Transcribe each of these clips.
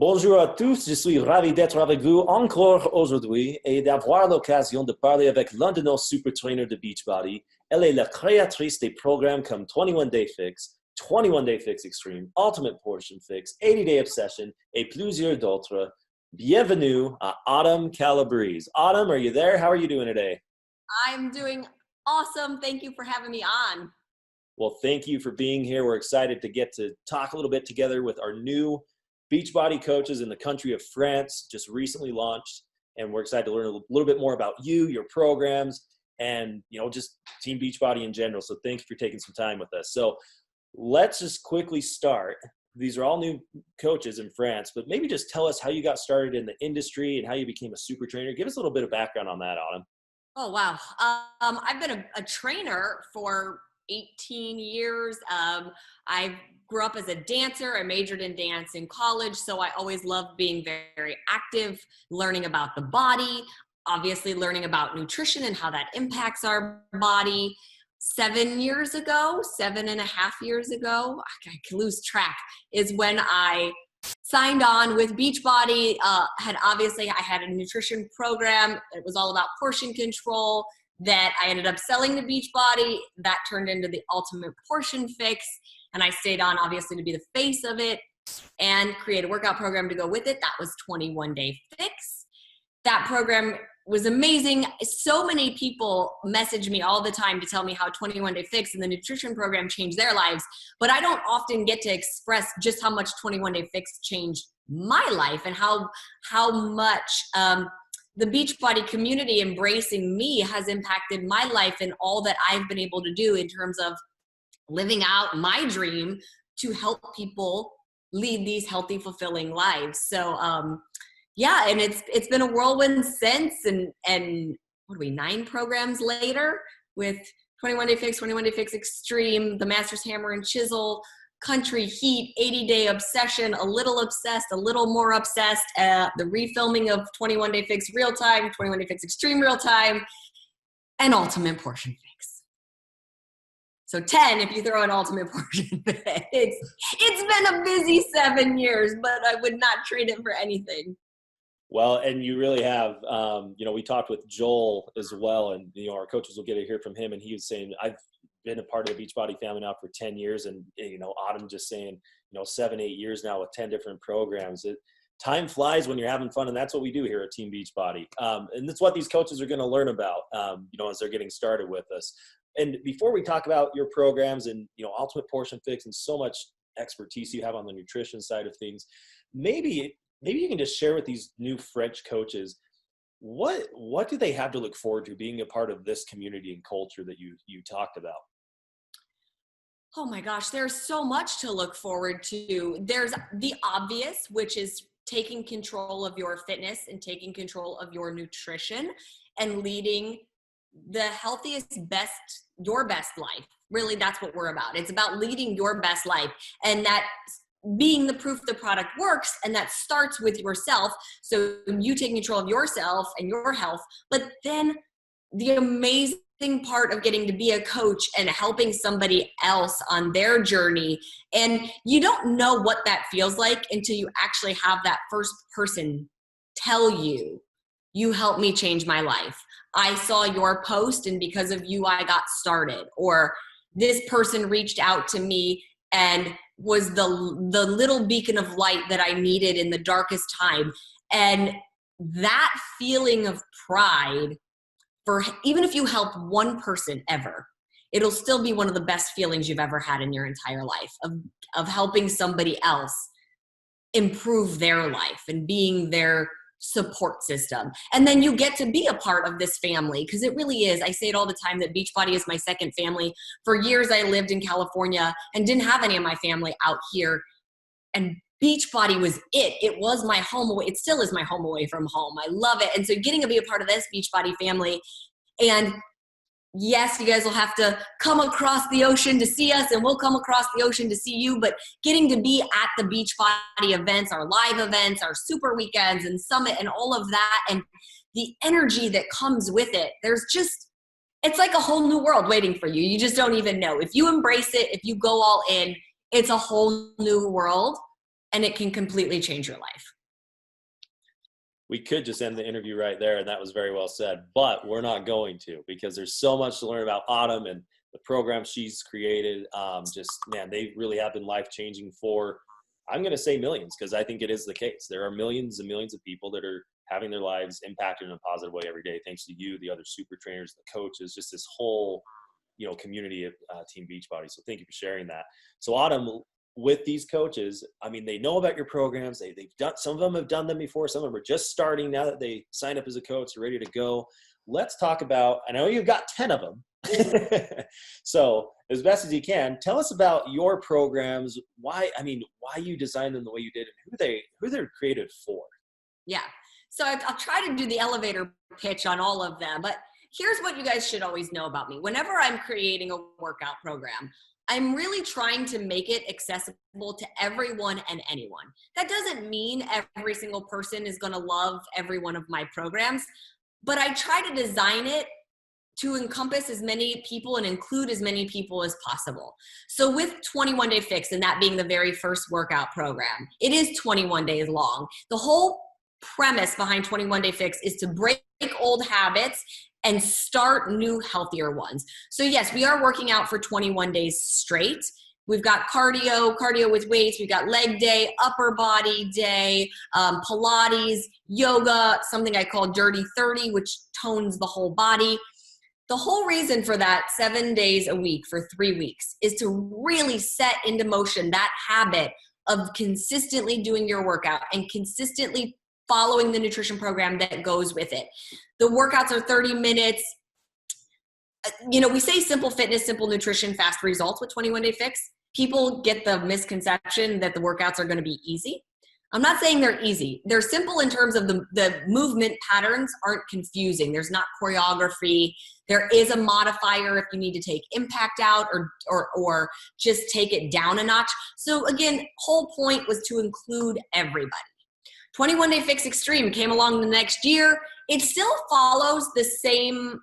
Bonjour à tous, je suis ravi d'être avec vous encore aujourd'hui et d'avoir l'occasion de parler avec l'un de nos super trainers de Beachbody. Elle est la créatrice des programmes comme 21 Day Fix, 21 Day Fix Extreme, Ultimate Portion Fix, 80 Day Obsession et plusieurs d'autres. Bienvenue à Autumn Calabrese. Autumn, are you there? How are you doing today? I'm doing awesome. Thank you for having me on. Well, thank you for being here. We're excited to get to talk a little bit together with our new Beachbody coaches in the country of France, just recently launched. And we're excited to learn a little bit more about you, your programs, and, just Team Beachbody in general. So thank you for taking some time with us. So let's just quickly start. These are all new coaches in France, but maybe just tell us how you got started in the industry and how you became a super trainer. Give us a little bit of background on that, Autumn. Oh, wow. I've been a trainer for 18 years. I grew up as a dancer. I majored in dance in college, so I always loved being very, very active, learning about the body, obviously learning about nutrition and how that impacts our body. 7.5 years ago, I can lose track, is when I signed on with Beachbody. I had a nutrition program. It was all about portion control that I ended up selling to Beachbody. That turned into the Ultimate Portion Fix. And I stayed on, obviously, to be the face of it and create a workout program to go with it. That was 21 Day Fix. That program was amazing. So many people message me all the time to tell me how 21 Day Fix and the nutrition program changed their lives. But I don't often get to express just how much 21 Day Fix changed my life and how much the Beachbody community embracing me has impacted my life and all that I've been able to do in terms of living out my dream to help people lead these healthy, fulfilling lives. So, and it's been a whirlwind since, and what are we, 9 programs later with 21 Day Fix, 21 Day Fix Extreme, the Masters Hammer and Chisel, Country Heat, 80 Day Obsession, a little obsessed, a little more obsessed, the refilming of 21 Day Fix Real Time, 21 Day Fix Extreme Real Time, and Ultimate Portion Fix. So 10, if you throw an Ultimate Portion Fix. It's been a busy 7 years, but I would not trade it for anything. Well, and you really have, we talked with Joel as well, and, our coaches will get to hear from him, and he was saying, I've been a part of the Beachbody family now for 10 years, and, Autumn just saying, 7-8 years now with 10 different programs. Time flies when you're having fun, and that's what we do here at Team Beachbody. And that's what these coaches are going to learn about, as they're getting started with us. And before we talk about your programs and, Ultimate Portion Fix and so much expertise you have on the nutrition side of things, maybe you can just share with these new French coaches, what do they have to look forward to being a part of this community and culture that you talked about? Oh my gosh, there's so much to look forward to. There's the obvious, which is taking control of your fitness and taking control of your nutrition and leading the healthiest, your best life. Really, that's what we're about. It's about leading your best life, and that being the proof the product works, and that starts with yourself. So you taking control of yourself and your health, but then the amazing part of getting to be a coach and helping somebody else on their journey. And you don't know what that feels like until you actually have that first person tell you, you helped me change my life. I saw your post, and because of you, I got started. Or this person reached out to me and was the little beacon of light that I needed in the darkest time. And that feeling of pride, for even if you help one person ever, it'll still be one of the best feelings you've ever had in your entire life, of helping somebody else improve their life and being their support system. And then you get to be a part of this family, because it really is. I say it all the time that Beachbody is my second family. For years, I lived in California and didn't have any of my family out here. And Beachbody was it. It was my home away. It still is my home away from home. I love it. And so getting to be a part of this Beachbody family, and yes, you guys will have to come across the ocean to see us, and we'll come across the ocean to see you, but getting to be at the Beachbody events, our live events, our super weekends and summit and all of that, and the energy that comes with it, it's like a whole new world waiting for you. You just don't even know. If you embrace it, if you go all in, it's a whole new world. and it can completely change your life. We could just end the interview right there, and that was very well said, but we're not going to, because there's so much to learn about Autumn and the program she's created. Man, they really have been life-changing for, I'm going to say millions, because I think it is the case. There are millions and millions of people that are having their lives impacted in a positive way every day, thanks to you, the other super trainers, the coaches, just this whole, community of Team Beachbody. So thank you for sharing that. So Autumn, with these coaches, I mean, they know about your programs. They've done, some of them have done them before. Some of them are just starting now that they signed up as a coach, they're ready to go. Let's talk about, I know you've got 10 of them. So as best as you can, tell us about your programs, why you designed them the way you did, and who they're created for. Yeah. So I'll try to do the elevator pitch on all of them, but here's what you guys should always know about me. Whenever I'm creating a workout program, I'm really trying to make it accessible to everyone and anyone. That doesn't mean every single person is going to love every one of my programs, but I try to design it to encompass as many people and include as many people as possible. So with 21 Day Fix, and that being the very first workout program, it is 21 days long. The whole premise behind 21 Day Fix is to break old habits and start new, healthier ones. So yes, we are working out for 21 days straight. We've got cardio with weights. We've got leg day, upper body day, Pilates, yoga, something I call Dirty 30, which tones the whole body. The whole reason for that 7 days a week for 3 weeks is to really set into motion that habit of consistently doing your workout and consistently following the nutrition program that goes with it. The workouts are 30 minutes. We say simple fitness, simple nutrition, fast results with 21 Day Fix. People get the misconception that the workouts are going to be easy. I'm not saying they're easy. They're simple in terms of the movement patterns aren't confusing. There's not choreography. There is a modifier if you need to take impact out or just take it down a notch. So again, whole point was to include everybody. 21 Day Fix Extreme came along the next year. It still follows the same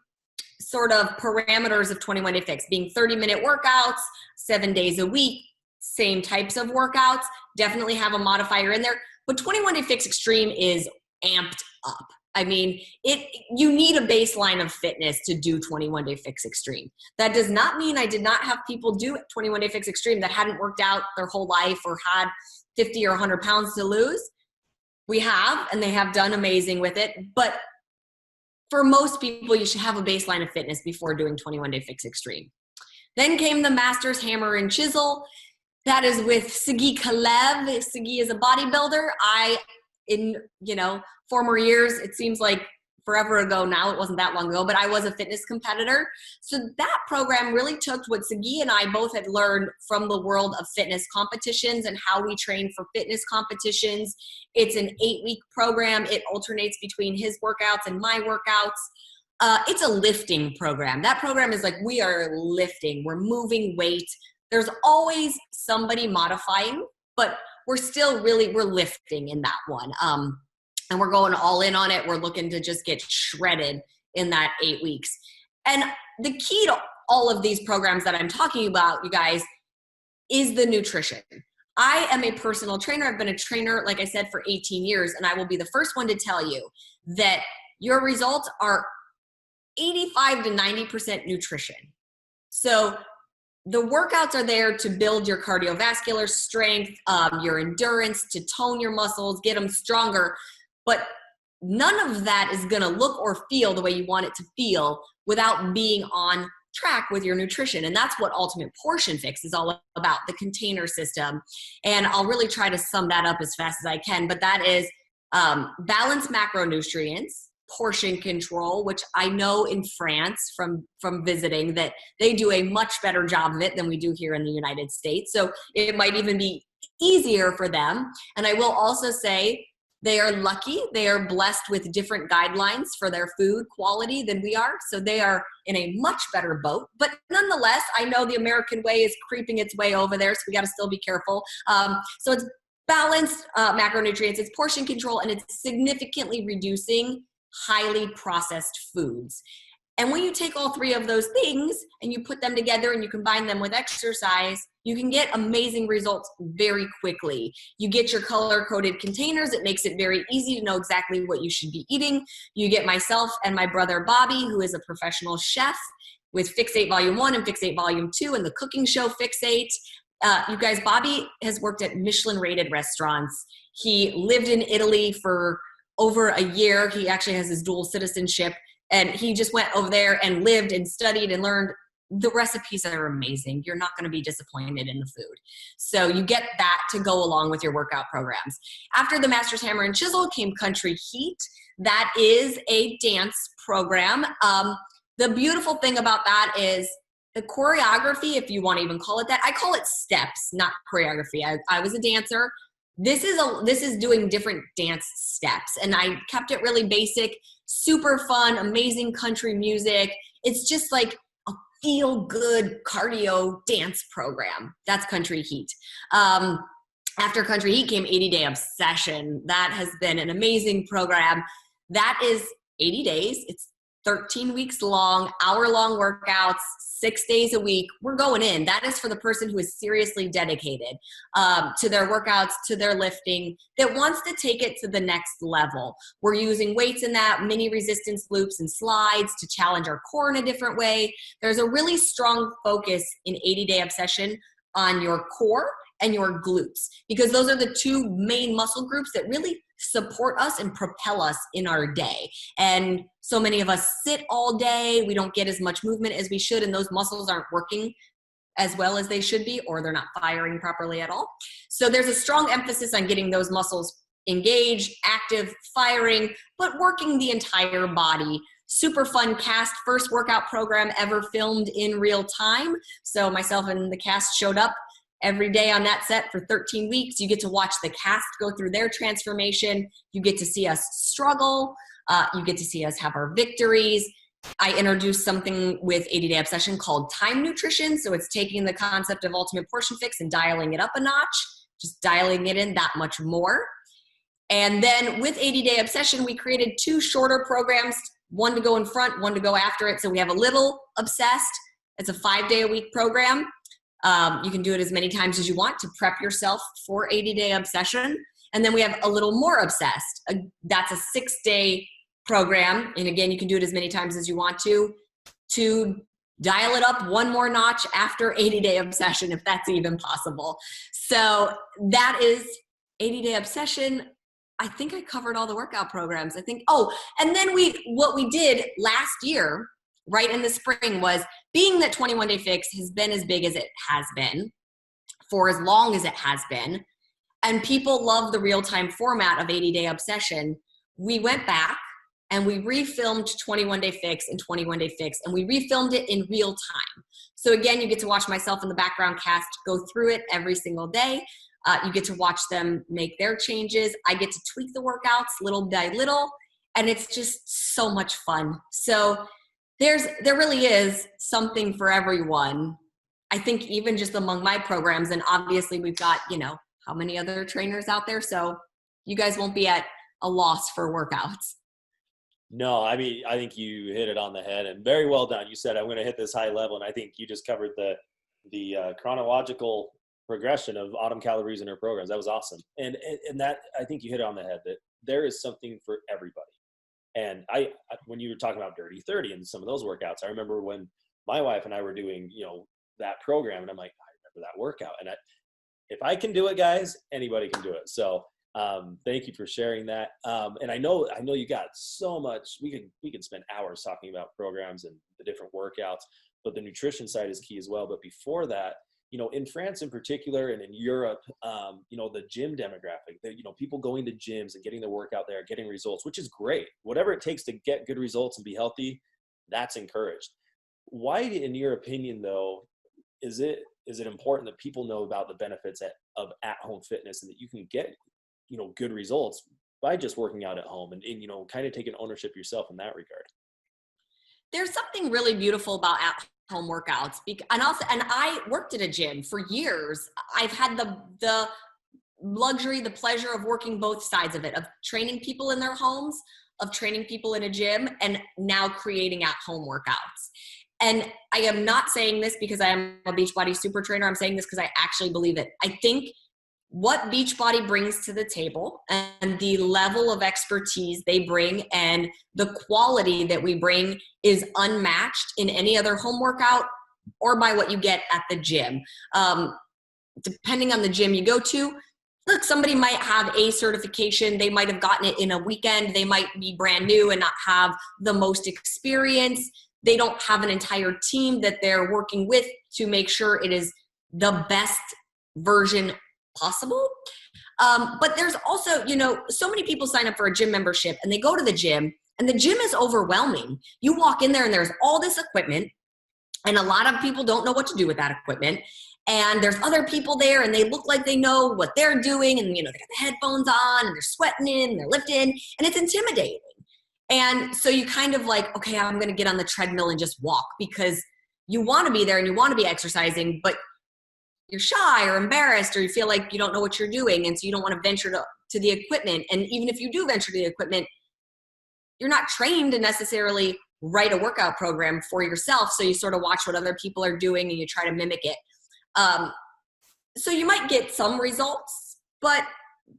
sort of parameters of 21 Day Fix, being 30-minute workouts, 7 days a week, same types of workouts, definitely have a modifier in there. But 21 Day Fix Extreme is amped up. I mean, you need a baseline of fitness to do 21 Day Fix Extreme. That does not mean I did not have people do 21 Day Fix Extreme that hadn't worked out their whole life or had 50 or 100 pounds to lose. We have, and they have done amazing with it. But for most people, you should have a baseline of fitness before doing 21 Day Fix Extreme. Then came the Masters Hammer and Chisel. That is with Sagi Kalev. Sagi is a bodybuilder. In former years, it seems like forever ago now, it wasn't that long ago, but I was a fitness competitor. So that program really took what Sagi and I both had learned from the world of fitness competitions and how we train for fitness competitions. It's an 8-week program. It alternates between his workouts and my workouts. It's a lifting program. That program is like, we are lifting, we're moving weight. There's always somebody modifying, but we're lifting in that one. And we're going all in on it. We're looking to just get shredded in that 8 weeks. And the key to all of these programs that I'm talking about, you guys, is the nutrition. I am a personal trainer. I've been a trainer, like I said, for 18 years, and I will be the first one to tell you that your results are 85 to 90% nutrition. So the workouts are there to build your cardiovascular strength, your endurance, to tone your muscles, get them stronger. But none of that is going to look or feel the way you want it to feel without being on track with your nutrition. And that's what Ultimate Portion Fix is all about, the container system. And I'll really try to sum that up as fast as I can. But that is balanced macronutrients, portion control, which I know in France from visiting that they do a much better job of it than we do here in the United States. So it might even be easier for them. And I will also say, they are lucky. They are blessed with different guidelines for their food quality than we are. So they are in a much better boat. But nonetheless, I know the American way is creeping its way over there. So we got to still be careful. So it's balanced macronutrients, it's portion control, and it's significantly reducing highly processed foods. And when you take all three of those things and you put them together and you combine them with exercise, you can get amazing results very quickly. You get your color-coded containers. It makes it very easy to know exactly what you should be eating. You get myself and my brother Bobby, who is a professional chef, with Fixate Volume 1 and Fixate Volume 2 and the cooking show Fixate. You guys, Bobby has worked at Michelin-rated restaurants. He lived in Italy for over a year. He actually has his dual citizenship. And he just went over there and lived and studied and learned. The recipes are amazing. You're not going to be disappointed in the food. So you get that to go along with your workout programs. After the Masters Hammer and Chisel came Country Heat. That is a dance program. The beautiful thing about that is the choreography, if you want to even call it that. I call it steps, not choreography. I was a dancer. This is doing different dance steps, and I kept it really basic, super fun, amazing country music. It's just like a feel-good cardio dance program. That's Country Heat. After Country Heat came 80-Day Obsession. That has been an amazing program. That is 80 days. It's 13 weeks long, hour-long workouts, 6 days a week. We're going in. That is for the person who is seriously dedicated to their workouts, to their lifting, that wants to take it to the next level. We're using weights in that, mini resistance loops and slides to challenge our core in a different way. There's a really strong focus in 80-Day Obsession on your core and your glutes, because those are the two main muscle groups that really support us and propel us in our day. And so many of us sit all day. We don't get as much movement as we should, and those muscles aren't working as well as they should be, or they're not firing properly at all. So there's a strong emphasis on getting those muscles engaged, active, firing, but working the entire body. Super fun cast, first workout program ever filmed in real time. So myself and the cast showed up every day on that set for 13 weeks. You get to watch the cast go through their transformation. You get to see us struggle. You get to see us have our victories. I introduced something with 80-Day Obsession called time nutrition. So it's taking the concept of ultimate portion fix and dialing it up a notch, just dialing it in that much more. And then with 80-Day Obsession, we created 2 shorter programs, one to go in front, one to go after it. So we have a Little Obsessed. It's a 5-day-a-week program. You can do it as many times as you want to prep yourself for 80-Day Obsession. And then we have a Little More Obsessed. That's a 6-day program. And again, you can do it as many times as you want to dial it up one more notch after 80-Day Obsession, if that's even possible. So that is 80-Day Obsession. I think I covered all the workout programs. And then what we did last year, right in the spring, was, being that 21 Day Fix has been as big as it has been for as long as it has been, and people love the real-time format of 80-Day Obsession, we went back and we refilmed 21 Day Fix and 21 Day Fix, and we refilmed it in real time. So again, you get to watch myself in the background cast go through it every single day. You get to watch them make their changes. I get to tweak the workouts little by little, and it's just so much fun. So there really is something for everyone. I think even just among my programs, and obviously we've got, how many other trainers out there, so you guys won't be at a loss for workouts. No, I mean, I think you hit it on the head, and very well done. You said, I'm going to hit this high level, and I think you just covered the chronological progression of Autumn Calabrese and her programs. That was awesome. And that, I think you hit it on the head, that there is something for everybody. And I when you were talking about Dirty 30 and some of those workouts, I remember when my wife and I were doing, that program, and I'm like, I remember that workout. And if I can do it, guys, anybody can do it. So thank you for sharing that. And I know you got so much. We could spend hours talking about programs and the different workouts, but the nutrition side is key as well. But before that, in France in particular, and in Europe, the gym demographic, people going to gyms and getting their workout there, getting results, which is great. Whatever it takes to get good results and be healthy, that's encouraged. Why, in your opinion, though, is it important that people know about the benefits of at-home fitness, and that you can get, good results by just working out at home and kind of taking ownership yourself in that regard? There's something really beautiful about at-home workouts, and I worked at a gym for years. I've had the luxury, the pleasure of working both sides of it, of training people in their homes, of training people in a gym and now creating at-home workouts. And I am not saying this because I am a Beachbody super trainer. I'm saying this because I actually believe it. I think what Beachbody brings to the table and the level of expertise they bring and the quality that we bring is unmatched in any other home workout or by what you get at the gym. Depending on the gym you go to, look, somebody might have a certification. They might have gotten it in a weekend. They might be brand new and not have the most experience. They don't have an entire team that they're working with to make sure it is the best version possible. But there's also, so many people sign up for a gym membership and they go to the gym and the gym is overwhelming. You walk in there and there's all this equipment and a lot of people don't know what to do with that equipment. And there's other people there and they look like they know what they're doing. And, they got the headphones on and they're sweating in and they're lifting and it's intimidating. And so you kind of like, okay, I'm going to get on the treadmill and just walk because you want to be there and you want to be exercising, but you're shy or embarrassed or you feel like you don't know what you're doing. And so you don't want to venture to the equipment. And even if you do venture to the equipment, you're not trained to necessarily write a workout program for yourself. So you sort of watch what other people are doing and you try to mimic it. So you might get some results, but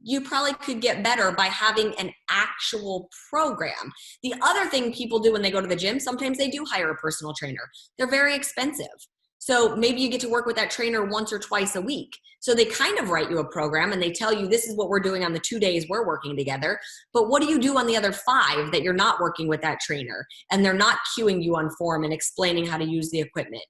you probably could get better by having an actual program. The other thing people do when they go to the gym, sometimes they do hire a personal trainer. They're very expensive. So maybe you get to work with that trainer once or twice a week. So they kind of write you a program and they tell you this is what we're doing on the 2 days we're working together. But what do you do on the other 5 that you're not working with that trainer and they're not cueing you on form and explaining how to use the equipment?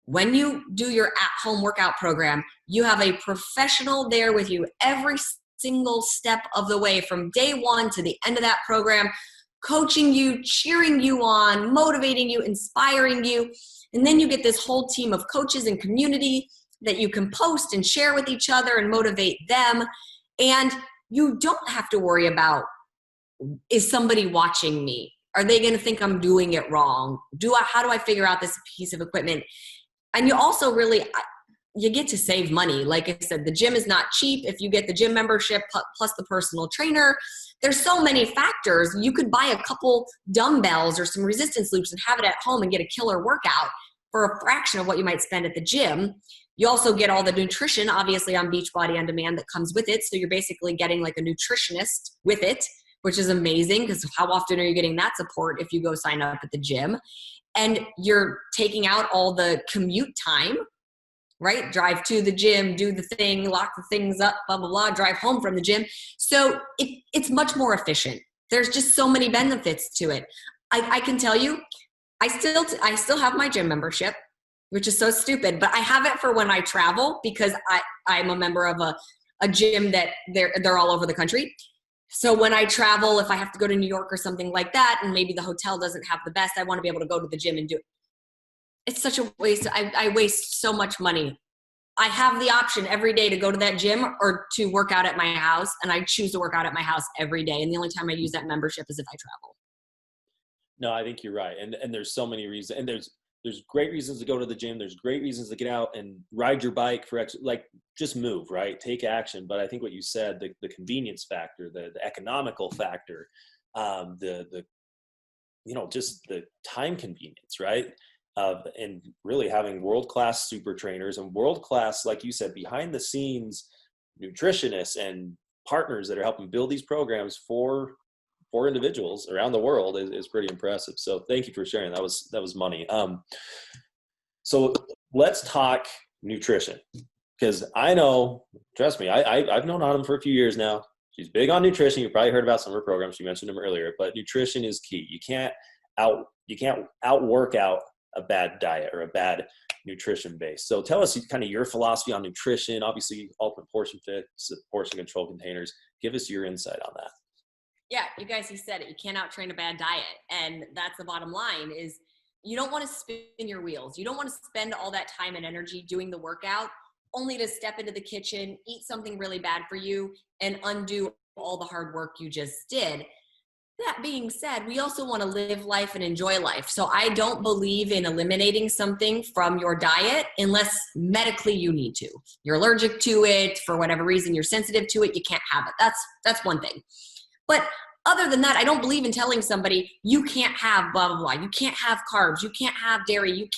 When you do your at-home workout program, you have a professional there with you every single step of the way from day 1 to the end of that program, coaching you, cheering you on, motivating you, inspiring you. And then you get this whole team of coaches and community that you can post and share with each other and motivate them. And you don't have to worry about, is somebody watching me? Are they going to think I'm doing it wrong? How do I figure out this piece of equipment? And you also you get to save money. Like I said, the gym is not cheap. If you get the gym membership plus the personal trainer, there's so many factors. You could buy a couple dumbbells or some resistance loops and have it at home and get a killer workout for a fraction of what you might spend at the gym. You also get all the nutrition, obviously, on Beachbody On Demand that comes with it. So you're basically getting like a nutritionist with it, which is amazing because how often are you getting that support if you go sign up at the gym? And you're taking out all the commute time, right? Drive to the gym, do the thing, lock the things up, blah, blah, blah, drive home from the gym. So it's much more efficient. There's just so many benefits to it. I can tell you, I still have my gym membership, which is so stupid, but I have it for when I travel because I'm a member of a gym that they're all over the country. So when I travel, if I have to go to New York or something like that, and maybe the hotel doesn't have the best, I want to be able to go to the gym and do it. It's such a waste. I waste so much money. I have the option every day to go to that gym or to work out at my house, and I choose to work out at my house every day. And the only time I use that membership is if I travel. No, I think you're right. And there's so many reasons. And there's great reasons to go to the gym. There's great reasons to get out and ride your bike for just move, right? Take action. But I think what you said, the convenience factor, the economical factor, just the time convenience, right? And really having world-class super trainers and world-class, like you said, behind the scenes nutritionists and partners that are helping build these programs for individuals around the world is pretty impressive. So thank you for sharing. That was money. So let's talk nutrition, because I know, trust me, I've known Autumn for a few years now. She's big on nutrition. You probably heard about some of her programs. You mentioned them earlier, but nutrition is key. You can't out-work out a bad diet or a bad nutrition base. So tell us kind of your philosophy on nutrition. Obviously, Ultimate Portion Fit, portion control containers. Give us your insight on that. Yeah, you guys, you said it. You can't out-train a bad diet. And that's the bottom line is you don't want to spin your wheels. You don't want to spend all that time and energy doing the workout only to step into the kitchen, eat something really bad for you, and undo all the hard work you just did. That being said, we also want to live life and enjoy life. So I don't believe in eliminating something from your diet unless medically you need to. You're allergic to it for whatever reason, you're sensitive to it, you can't have it. That's one thing. But Other than that, I don't believe in telling somebody you can't have blah, blah, blah. You can't have carbs. You can't have dairy.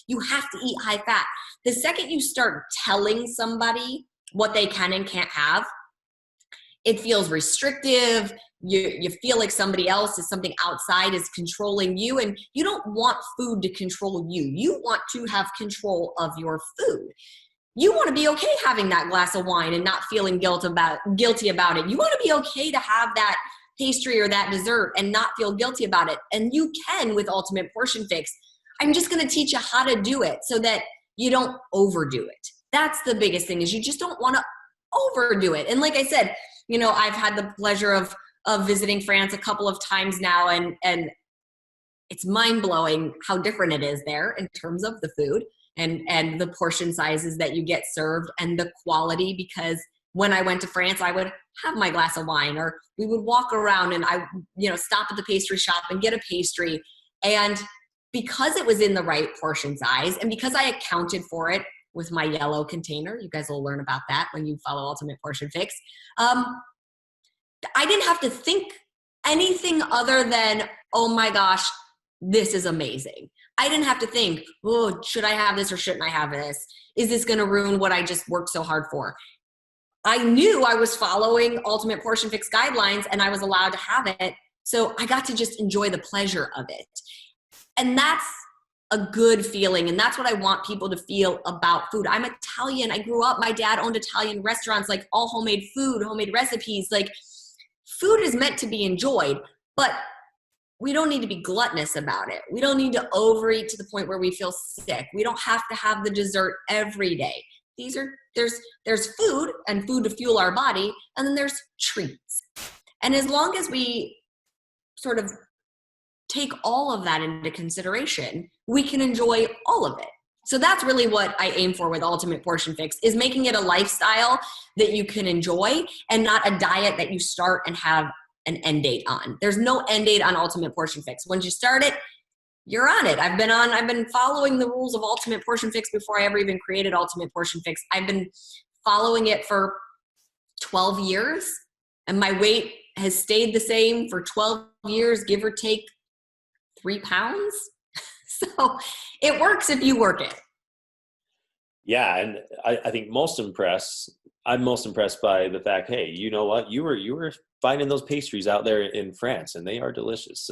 You have to eat high fat. The second you start telling somebody what they can and can't have, it feels restrictive. You feel like somebody else is something outside is controlling you, and you don't want food to control you. You want to have control of your food. You want to be okay having that glass of wine and not feeling guilty about it. You want to be okay to have that pastry or that dessert and not feel guilty about it. And you can with Ultimate Portion Fix. I'm just going to teach you how to do it so that you don't overdo it. That's the biggest thing, is you just don't want to overdo it. And like I said, I've had the pleasure of visiting France a couple of times now, and it's mind-blowing how different it is there in terms of the food and the portion sizes that you get served and the quality. Because when I went to France, I would have my glass of wine, or we would walk around and I stop at the pastry shop and get a pastry. And because it was in the right portion size, and because I accounted for it with my yellow container, you guys will learn about that when you follow Ultimate Portion Fix, I didn't have to think anything other than, oh my gosh, this is amazing. I didn't have to think, oh, should I have this or shouldn't I have this? Is this going to ruin what I just worked so hard for? I knew I was following Ultimate Portion Fix guidelines and I was allowed to have it. So I got to just enjoy the pleasure of it. And that's a good feeling. And that's what I want people to feel about food. I'm Italian. I grew up, my dad owned Italian restaurants, like all homemade food, homemade recipes. Like, food is meant to be enjoyed, but we don't need to be gluttonous about it. We don't need to overeat to the point where we feel sick. We don't have to have the dessert every day. There's food and food to fuel our body, and then there's treats. And as long as we sort of take all of that into consideration, we can enjoy all of it. So that's really what I aim for with Ultimate Portion Fix, is making it a lifestyle that you can enjoy and not a diet that you start and have an end date on. There's no end date on Ultimate Portion Fix. Once you start it, you're on it. I've been following the rules of Ultimate Portion Fix before I ever even created Ultimate Portion Fix. I've been following it for 12 years, and my weight has stayed the same for 12 years, give or take 3 pounds. So it works if you work it. Yeah. And I think I'm most impressed by the fact, hey, you know what? You were finding those pastries out there in France, and they are delicious.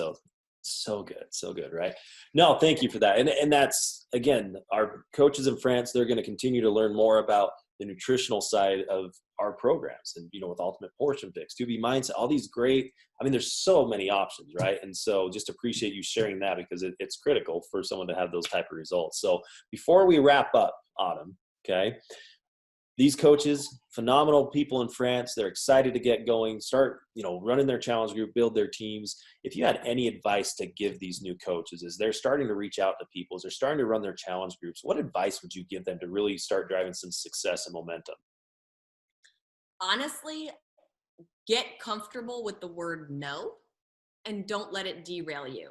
So good, right? No, thank you for that. And that's, again, our coaches in France, they're going to continue to learn more about the nutritional side of our programs. And, with Ultimate Portion Fix, 2B Mindset, all these great, there's so many options, right? And so just appreciate you sharing that, because it's critical for someone to have those type of results. So before we wrap up, Autumn, okay, these coaches, phenomenal people in France, they're excited to get going, start, running their challenge group, build their teams. If you had any advice to give these new coaches as they're starting to reach out to people, as they're starting to run their challenge groups, what advice would you give them to really start driving some success and momentum? Honestly, get comfortable with the word no and don't let it derail you.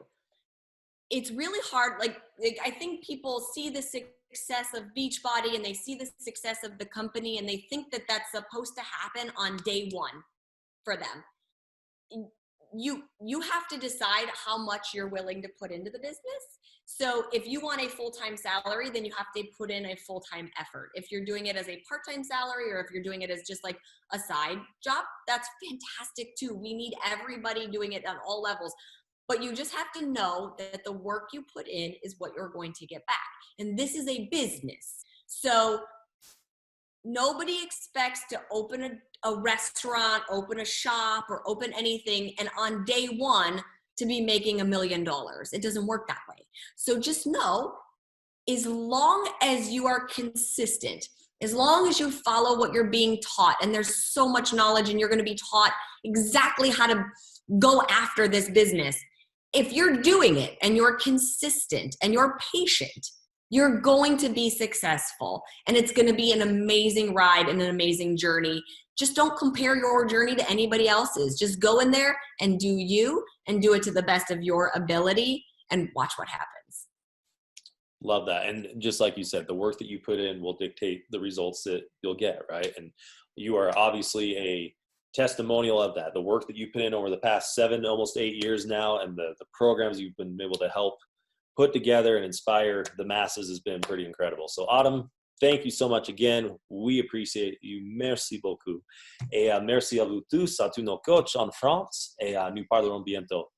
It's really hard. Like I think people see the success of Beachbody and they see the success of the company and they think that that's supposed to happen on day one for them. You have to decide how much you're willing to put into the business. So if you want a full-time salary, then you have to put in a full-time effort. If you're doing it as a part-time salary, or if you're doing it as just like a side job, that's fantastic too. We need everybody doing it on all levels. But you just have to know that the work you put in is what you're going to get back. And this is a business. So nobody expects to open a restaurant, open a shop, or open anything, and on day one to be making $1 million. It doesn't work that way. So just know, as long as you are consistent, as long as you follow what you're being taught, and there's so much knowledge and you're going to be taught exactly how to go after this business. If you're doing it and you're consistent and you're patient, you're going to be successful, and it's going to be an amazing ride and an amazing journey. Just don't compare your journey to anybody else's. Just go in there and do you, and do it to the best of your ability, and watch what happens. Love that. And just like you said, the work that you put in will dictate the results that you'll get, right? And you are obviously testimonial of that. The work that you put in over the past 7, almost 8 years now, and the programs you've been able to help put together and inspire the masses has been pretty incredible. So Autumn, thank you so much again. We appreciate you. Merci beaucoup. Et merci à vous tous, à tous nos coachs en France. Et nous parlerons bientôt.